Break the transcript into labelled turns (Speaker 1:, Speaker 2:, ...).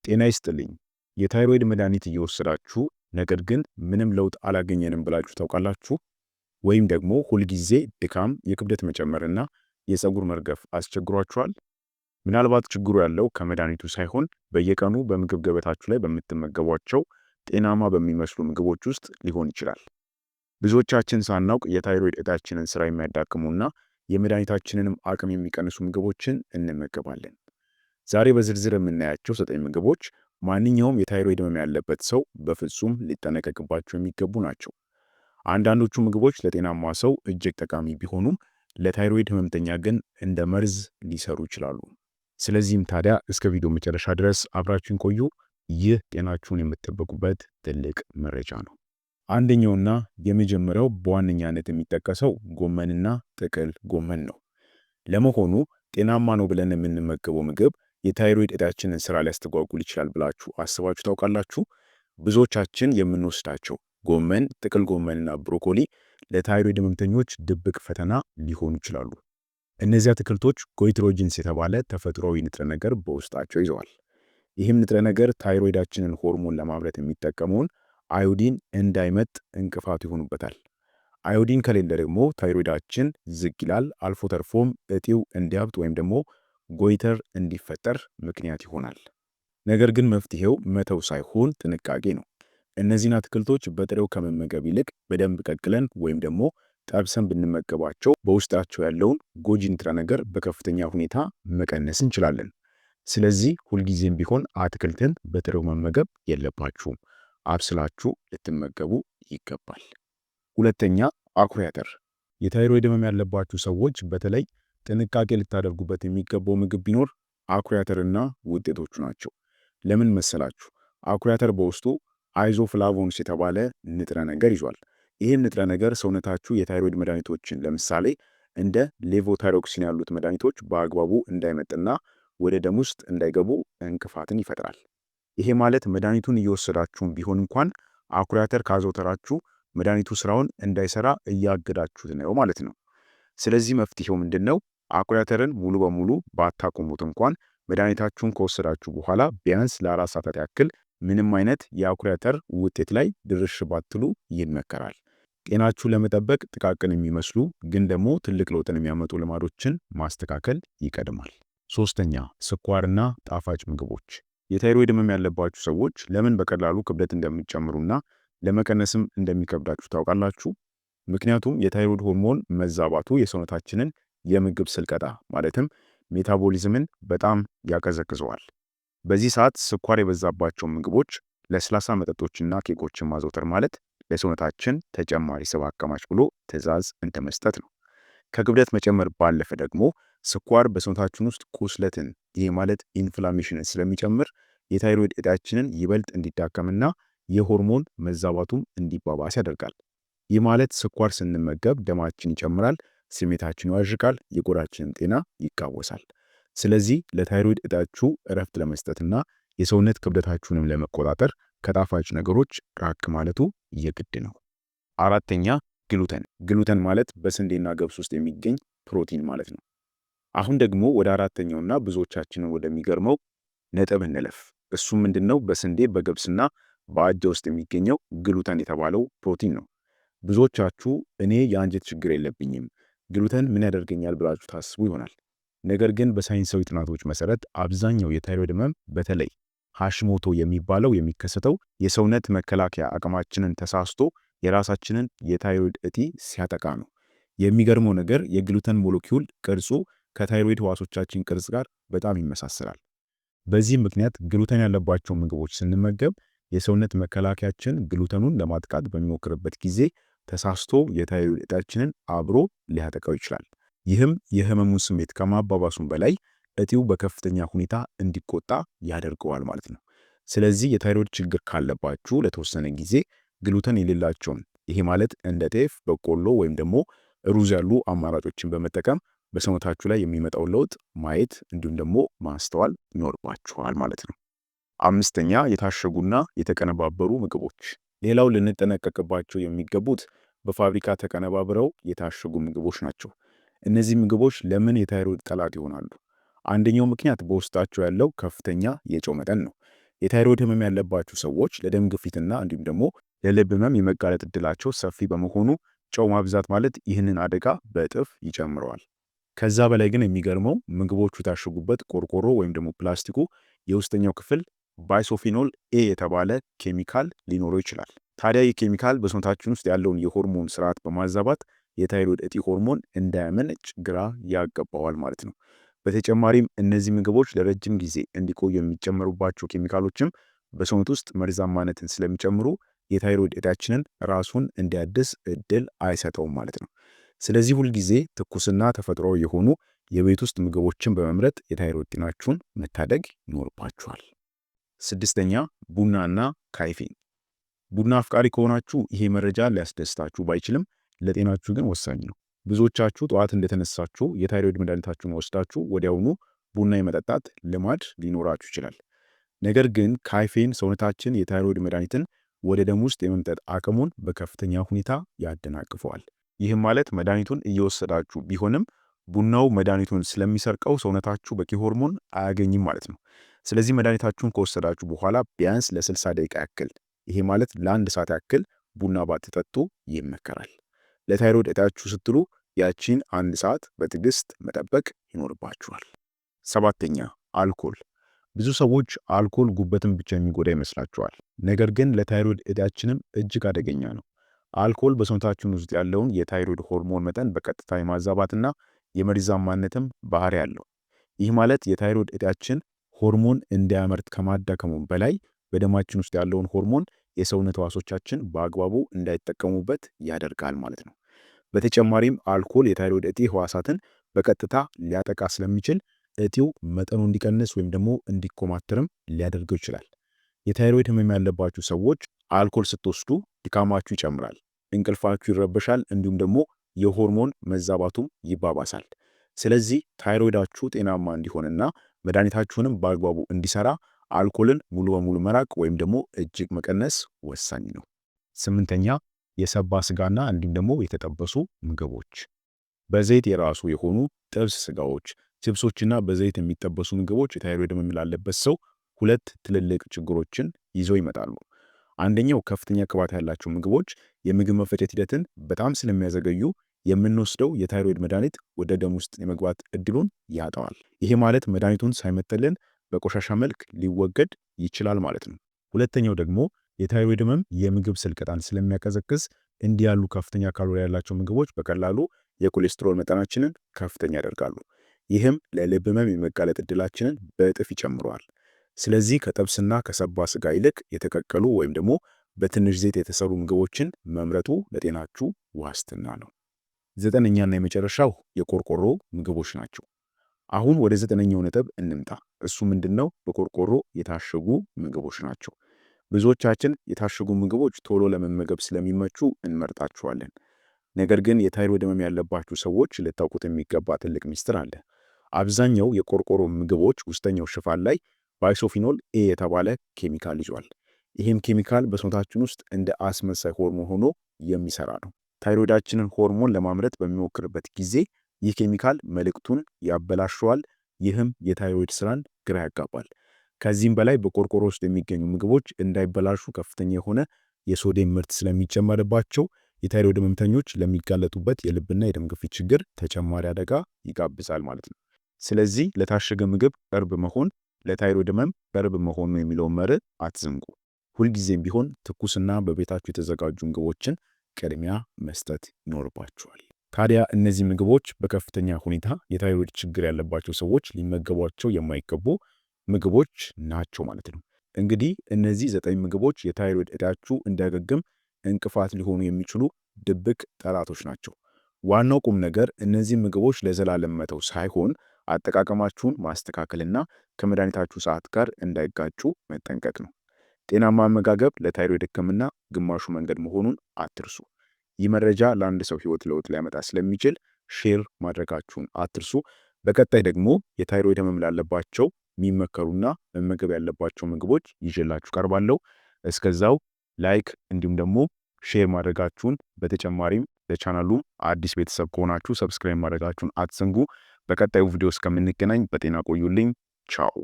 Speaker 1: ጤና ይስጥልኝ። የታይሮይድ መድኃኒት እየወሰዳችሁ ነገር ግን ምንም ለውጥ አላገኘንም ብላችሁ ታውቃላችሁ? ወይም ደግሞ ሁልጊዜ ድካም፣ የክብደት መጨመርና የፀጉር መርገፍ አስቸግሯችኋል? ምናልባት ችግሩ ያለው ከመድኃኒቱ ሳይሆን በየቀኑ በምግብ ገበታችሁ ላይ በምትመገቧቸው ጤናማ በሚመስሉ ምግቦች ውስጥ ሊሆን ይችላል። ብዙዎቻችን ሳናውቅ የታይሮይድ ዕጣችንን ስራ የሚያዳክሙና የመድኃኒታችንንም አቅም የሚቀንሱ ምግቦችን እንመገባለን። ዛሬ በዝርዝር የምናያቸው 9 ምግቦች ማንኛውም የታይሮይድ ህመም ያለበት ሰው በፍጹም ሊጠነቀቅባቸው የሚገቡ ናቸው። አንዳንዶቹ ምግቦች ለጤናማ ሰው እጅግ ጠቃሚ ቢሆኑም ለታይሮይድ ህመምተኛ ግን እንደ መርዝ ሊሰሩ ይችላሉ። ስለዚህም ታዲያ እስከ ቪዲዮ መጨረሻ ድረስ አብራችሁን ቆዩ። ይህ ጤናችሁን የምትጠብቁበት ትልቅ መረጃ ነው። አንደኛውና የመጀመሪያው በዋነኛነት የሚጠቀሰው ጎመንና ጥቅል ጎመን ነው። ለመሆኑ ጤናማ ነው ብለን የምንመገበው ምግብ የታይሮይድ ዕጣችንን ስራ ሊያስተጓጉል ይችላል ብላችሁ አስባችሁ ታውቃላችሁ? ብዙዎቻችን የምንወስዳቸው ጎመን፣ ጥቅል ጎመንና ብሮኮሊ ለታይሮይድ ህመምተኞች ድብቅ ፈተና ሊሆኑ ይችላሉ። እነዚህ አትክልቶች ጎይትሮጂንስ የተባለ ተፈጥሯዊ ንጥረ ነገር በውስጣቸው ይዘዋል። ይህም ንጥረ ነገር ታይሮይዳችንን ሆርሞን ለማምረት የሚጠቀመውን አዮዲን እንዳይመጥ እንቅፋት ይሆኑበታል። አዮዲን ከሌለ ደግሞ ታይሮይዳችን ዝቅ ይላል። አልፎ ተርፎም እጢው እንዲያብጥ ወይም ደግሞ ጎይተር እንዲፈጠር ምክንያት ይሆናል። ነገር ግን መፍትሄው መተው ሳይሆን ጥንቃቄ ነው። እነዚህን አትክልቶች በጥሬው ከመመገብ ይልቅ በደንብ ቀቅለን ወይም ደግሞ ጠብሰን ብንመገባቸው በውስጣቸው ያለውን ጎጂ ንጥረ ነገር በከፍተኛ ሁኔታ መቀነስ እንችላለን። ስለዚህ ሁልጊዜም ቢሆን አትክልትን በጥሬው መመገብ የለባችሁም። አብስላችሁ ልትመገቡ ይገባል። ሁለተኛ፣ አኩሪ አተር። የታይሮይድ ህመም ያለባችሁ ሰዎች በተለይ ጥንቃቄ ልታደርጉበት የሚገባው ምግብ ቢኖር አኩሪ አተርና ውጤቶቹ ናቸው። ለምን መሰላችሁ? አኩሪ አተር በውስጡ አይዞፍላቮንስ የተባለ ንጥረ ነገር ይዟል። ይህም ንጥረ ነገር ሰውነታችሁ የታይሮይድ መድኃኒቶችን ለምሳሌ እንደ ሌቮታይሮክሲን ያሉት መድኃኒቶች በአግባቡ እንዳይመጥና ወደ ደም ውስጥ እንዳይገቡ እንቅፋትን ይፈጥራል። ይሄ ማለት መድኃኒቱን እየወሰዳችሁም ቢሆን እንኳን አኩሪ አተር ካዘውተራችሁ መድኃኒቱ ስራውን እንዳይሰራ እያገዳችሁት ነው ማለት ነው። ስለዚህ መፍትሄው ምንድነው? አኩሪ አተርን ሙሉ በሙሉ ባታቆሙት እንኳን መድኃኒታችሁን ከወሰዳችሁ በኋላ ቢያንስ ለ4 ሰዓታት ያክል ምንም አይነት የአኩሪ አተር ውጤት ላይ ድርሽ ባትሉ ይመከራል። ጤናችሁን ለመጠበቅ ጥቃቅን የሚመስሉ ግን ደግሞ ትልቅ ለውጥን የሚያመጡ ልማዶችን ማስተካከል ይቀድማል። ሶስተኛ፣ ስኳርና ጣፋጭ ምግቦች። የታይሮይድ ህመም ያለባችሁ ሰዎች ለምን በቀላሉ ክብደት እንደሚጨምሩና ለመቀነስም እንደሚከብዳችሁ ታውቃላችሁ? ምክንያቱም የታይሮይድ ሆርሞን መዛባቱ የሰውነታችንን የምግብ ስልቀጣ ማለትም ሜታቦሊዝምን በጣም ያቀዘቅዘዋል። በዚህ ሰዓት ስኳር የበዛባቸው ምግቦች፣ ለስላሳ መጠጦችና ኬኮችን ማዘውተር ማለት ለሰውነታችን ተጨማሪ ስብ አከማች ብሎ ትዕዛዝ እንደመስጠት ነው። ከክብደት መጨመር ባለፈ ደግሞ ስኳር በሰውነታችን ውስጥ ቁስለትን፣ ይህ ማለት ኢንፍላሜሽንን ስለሚጨምር የታይሮይድ ዕጣችንን ይበልጥ እንዲዳከምና የሆርሞን መዛባቱም እንዲባባስ ያደርጋል። ይህ ማለት ስኳር ስንመገብ ደማችን ይጨምራል፣ ስሜታችን ይዋዥቃል፣ የቆዳችንም ጤና ይቃወሳል። ስለዚህ ለታይሮይድ ዕጣችሁ እረፍት ለመስጠትና የሰውነት ክብደታችሁንም ለመቆጣጠር ከጣፋጭ ነገሮች ራቅ ማለቱ የግድ ነው። አራተኛ፣ ግሉተን። ግሉተን ማለት በስንዴና ገብስ ውስጥ የሚገኝ ፕሮቲን ማለት ነው። አሁን ደግሞ ወደ አራተኛውና ብዙዎቻችንን ወደሚገርመው ነጥብ እንለፍ። እሱም ምንድነው? በስንዴ በገብስና በአጃ ውስጥ የሚገኘው ግሉተን የተባለው ፕሮቲን ነው። ብዙዎቻችሁ እኔ የአንጀት ችግር የለብኝም ግሉተን ምን ያደርገኛል ብላችሁ ታስቡ ይሆናል። ነገር ግን በሳይንሳዊ ጥናቶች መሰረት አብዛኛው የታይሮይድ ህመም በተለይ ሃሺሞቶ የሚባለው የሚከሰተው የሰውነት መከላከያ አቅማችንን ተሳስቶ የራሳችንን የታይሮይድ እጢ ሲያጠቃ ነው። የሚገርመው ነገር የግሉተን ሞለኪውል ቅርጹ ከታይሮይድ ህዋሶቻችን ቅርጽ ጋር በጣም ይመሳሰላል። በዚህም ምክንያት ግሉተን ያለባቸው ምግቦች ስንመገብ የሰውነት መከላከያችን ግሉተኑን ለማጥቃት በሚሞክርበት ጊዜ ተሳስቶ የታይሮይድ ዕጣችንን አብሮ ሊያጠቃው ይችላል። ይህም የህመሙን ስሜት ከማባባሱም በላይ እጢው በከፍተኛ ሁኔታ እንዲቆጣ ያደርገዋል ማለት ነው። ስለዚህ የታይሮይድ ችግር ካለባችሁ ለተወሰነ ጊዜ ግሉተን የሌላቸውን ይሄ ማለት እንደ ጤፍ፣ በቆሎ ወይም ደግሞ ሩዝ ያሉ አማራጮችን በመጠቀም በሰውነታችሁ ላይ የሚመጣውን ለውጥ ማየት እንዲሁም ደግሞ ማስተዋል ይኖርባችኋል ማለት ነው። አምስተኛ፣ የታሸጉና የተቀነባበሩ ምግቦች። ሌላው ልንጠነቀቅባቸው የሚገቡት በፋብሪካ ተቀነባብረው የታሸጉ ምግቦች ናቸው። እነዚህ ምግቦች ለምን የታይሮይድ ጠላት ይሆናሉ? አንደኛው ምክንያት በውስጣቸው ያለው ከፍተኛ የጨው መጠን ነው። የታይሮይድ ህመም ያለባችሁ ሰዎች ለደም ግፊትና እንዲሁም ደግሞ ለልብ ህመም የመጋለጥ እድላቸው ሰፊ በመሆኑ ጨው ማብዛት ማለት ይህንን አደጋ በእጥፍ ይጨምረዋል። ከዛ በላይ ግን የሚገርመው ምግቦቹ የታሸጉበት ቆርቆሮ ወይም ደግሞ ፕላስቲኩ የውስጠኛው ክፍል ባይሶፊኖል ኤ የተባለ ኬሚካል ሊኖረው ይችላል። ታዲያ ይህ ኬሚካል በሰውነታችን ውስጥ ያለውን የሆርሞን ስርዓት በማዛባት የታይሮይድ እጢ ሆርሞን እንዳያመነጭ ግራ ያጋባዋል ማለት ነው። በተጨማሪም እነዚህ ምግቦች ለረጅም ጊዜ እንዲቆዩ የሚጨመሩባቸው ኬሚካሎችም በሰውነት ውስጥ መርዛማነትን ስለሚጨምሩ የታይሮይድ እጢያችንን ራሱን እንዲያድስ እድል አይሰጠውም ማለት ነው። ስለዚህ ሁልጊዜ ትኩስና ተፈጥሯዊ የሆኑ የቤት ውስጥ ምግቦችን በመምረጥ የታይሮይድ ጤናችሁን መታደግ ይኖርባችኋል። ስድስተኛ ቡናና ካይፌን። ቡና አፍቃሪ ከሆናችሁ ይሄ መረጃ ሊያስደስታችሁ ባይችልም ለጤናችሁ ግን ወሳኝ ነው። ብዙዎቻችሁ ጠዋት እንደተነሳችሁ የታይሮይድ መድኃኒታችሁን ወስዳችሁ ወዲያውኑ ቡና የመጠጣት ልማድ ሊኖራችሁ ይችላል። ነገር ግን ካይፌን ሰውነታችን የታይሮይድ መድኃኒትን ወደ ደም ውስጥ የመምጠጥ አቅሙን በከፍተኛ ሁኔታ ያደናቅፈዋል። ይህም ማለት መድኃኒቱን እየወሰዳችሁ ቢሆንም ቡናው መድኃኒቱን ስለሚሰርቀው ሰውነታችሁ በቂ ሆርሞን አያገኝም ማለት ነው። ስለዚህ መድኃኒታችሁን ከወሰዳችሁ በኋላ ቢያንስ ለ60 ደቂቃ ያክል፣ ይሄ ማለት ለ1 ሰዓት ያክል ቡና ባትጠጡ ይመከራል። ለታይሮይድ እጢያችሁ ስትሉ ያቺን 1 ሰዓት በትዕግስት መጠበቅ ይኖርባችኋል። ሰባተኛ አልኮል። ብዙ ሰዎች አልኮል ጉበትን ብቻ የሚጎዳ ይመስላቸዋል። ነገር ግን ለታይሮይድ እጢያችንም እጅግ አደገኛ ነው። አልኮል በሰውነታችን ውስጥ ያለውን የታይሮይድ ሆርሞን መጠን በቀጥታ የማዛባትና የመርዛማነትም ባህሪ አለው። ይህ ማለት የታይሮይድ እጢያችን ሆርሞን እንዲያመርት ከማዳከሙም በላይ በደማችን ውስጥ ያለውን ሆርሞን የሰውነት ሕዋሶቻችን በአግባቡ እንዳይጠቀሙበት ያደርጋል ማለት ነው። በተጨማሪም አልኮል የታይሮይድ እጢ ሕዋሳትን በቀጥታ ሊያጠቃ ስለሚችል እጢው መጠኑ እንዲቀንስ ወይም ደግሞ እንዲኮማተርም ሊያደርገው ይችላል። የታይሮይድ ህመም ያለባችሁ ሰዎች አልኮል ስትወስዱ ድካማችሁ ይጨምራል፣ እንቅልፋችሁ ይረበሻል፣ እንዲሁም ደግሞ የሆርሞን መዛባቱም ይባባሳል። ስለዚህ ታይሮይዳችሁ ጤናማ እንዲሆንና መድኃኒታችሁንም በአግባቡ እንዲሰራ አልኮልን ሙሉ በሙሉ መራቅ ወይም ደግሞ እጅግ መቀነስ ወሳኝ ነው። ስምንተኛ የሰባ ስጋና እንዲሁም ደግሞ የተጠበሱ ምግቦች። በዘይት የራሱ የሆኑ ጥብስ ስጋዎች፣ ችፕሶችና በዘይት የሚጠበሱ ምግቦች የታይሮይድ ህመም ላለበት ሰው ሁለት ትልልቅ ችግሮችን ይዘው ይመጣሉ። አንደኛው ከፍተኛ ቅባት ያላቸው ምግቦች የምግብ መፈጨት ሂደትን በጣም ስለሚያዘገዩ የምንወስደው የታይሮይድ መድኃኒት ወደ ደም ውስጥ የመግባት እድሉን ያጠዋል። ይሄ ማለት መድኃኒቱን ሳይመጠልን በቆሻሻ መልክ ሊወገድ ይችላል ማለት ነው። ሁለተኛው ደግሞ የታይሮይድ ህመም የምግብ ስልቀጣን ስለሚያቀዘቅዝ እንዲህ ያሉ ከፍተኛ ካሎሪ ያላቸው ምግቦች በቀላሉ የኮሌስትሮል መጠናችንን ከፍተኛ ያደርጋሉ። ይህም ለልብ ህመም የመጋለጥ እድላችንን በእጥፍ ይጨምረዋል። ስለዚህ ከጥብስና ከሰባ ስጋ ይልቅ የተቀቀሉ ወይም ደግሞ በትንሽ ዘይት የተሰሩ ምግቦችን መምረጡ ለጤናችሁ ዋስትና ነው። ዘጠነኛና የመጨረሻው የቆርቆሮ ምግቦች ናቸው። አሁን ወደ ዘጠነኛው ነጥብ እንምጣ። እሱ ምንድነው? በቆርቆሮ የታሸጉ ምግቦች ናቸው። ብዙዎቻችን የታሸጉ ምግቦች ቶሎ ለመመገብ ስለሚመቹ እንመርጣቸዋለን። ነገር ግን የታይሮይድ ህመም ያለባችሁ ሰዎች ልታውቁት የሚገባ ትልቅ ሚስጥር አለ። አብዛኛው የቆርቆሮ ምግቦች ውስጠኛው ሽፋን ላይ ባይሶፊኖል ኤ የተባለ ኬሚካል ይዟል። ይህም ኬሚካል በሰውነታችን ውስጥ እንደ አስመሳይ ሆርሞን ሆኖ የሚሰራ ነው። ታይሮይዳችንን ሆርሞን ለማምረት በሚሞክርበት ጊዜ ይህ ኬሚካል መልእክቱን ያበላሸዋል። ይህም የታይሮይድ ስራን ግራ ያጋባል። ከዚህም በላይ በቆርቆሮ ውስጥ የሚገኙ ምግቦች እንዳይበላሹ ከፍተኛ የሆነ የሶዲየም ምርት ስለሚጨመርባቸው የታይሮይድ ህመምተኞች ለሚጋለጡበት የልብና የደም ግፊት ችግር ተጨማሪ አደጋ ይጋብዛል ማለት ነው። ስለዚህ ለታሸገ ምግብ ቅርብ መሆን ለታይሮይድ ህመም ቅርብ መሆን ነው የሚለውን መርህ አትዘንጉ። ሁልጊዜም ቢሆን ትኩስና በቤታችሁ የተዘጋጁ ምግቦችን ቅድሚያ መስጠት ይኖርባችኋል። ታዲያ እነዚህ ምግቦች በከፍተኛ ሁኔታ የታይሮይድ ችግር ያለባቸው ሰዎች ሊመገቧቸው የማይገቡ ምግቦች ናቸው ማለት ነው። እንግዲህ እነዚህ 9 ምግቦች የታይሮይድ እጢያችሁ እንዲያገግም እንቅፋት ሊሆኑ የሚችሉ ድብቅ ጠላቶች ናቸው። ዋናው ቁም ነገር እነዚህ ምግቦች ለዘላለም መተው ሳይሆን አጠቃቀማችሁን ማስተካከልና ከመድኃኒታችሁ ሰዓት ጋር እንዳይጋጩ መጠንቀቅ ነው። ጤናማ አመጋገብ ለታይሮይድ ህክምና ግማሹ መንገድ መሆኑን አትርሱ። ይህ መረጃ ለአንድ ሰው ህይወት ለውጥ ሊያመጣ ስለሚችል ሼር ማድረጋችሁን አትርሱ። በቀጣይ ደግሞ የታይሮይድ ህመም ላለባቸው የሚመከሩና መመገብ ያለባቸው ምግቦች ይዤላችሁ ቀርባለሁ። እስከዛው ላይክ እንዲሁም ደግሞ ሼር ማድረጋችሁን በተጨማሪም ለቻናሉ አዲስ ቤተሰብ ከሆናችሁ ሰብስክራይብ ማድረጋችሁን አትዘንጉ። በቀጣዩ ቪዲዮ እስከምንገናኝ በጤና ቆዩልኝ። ቻው።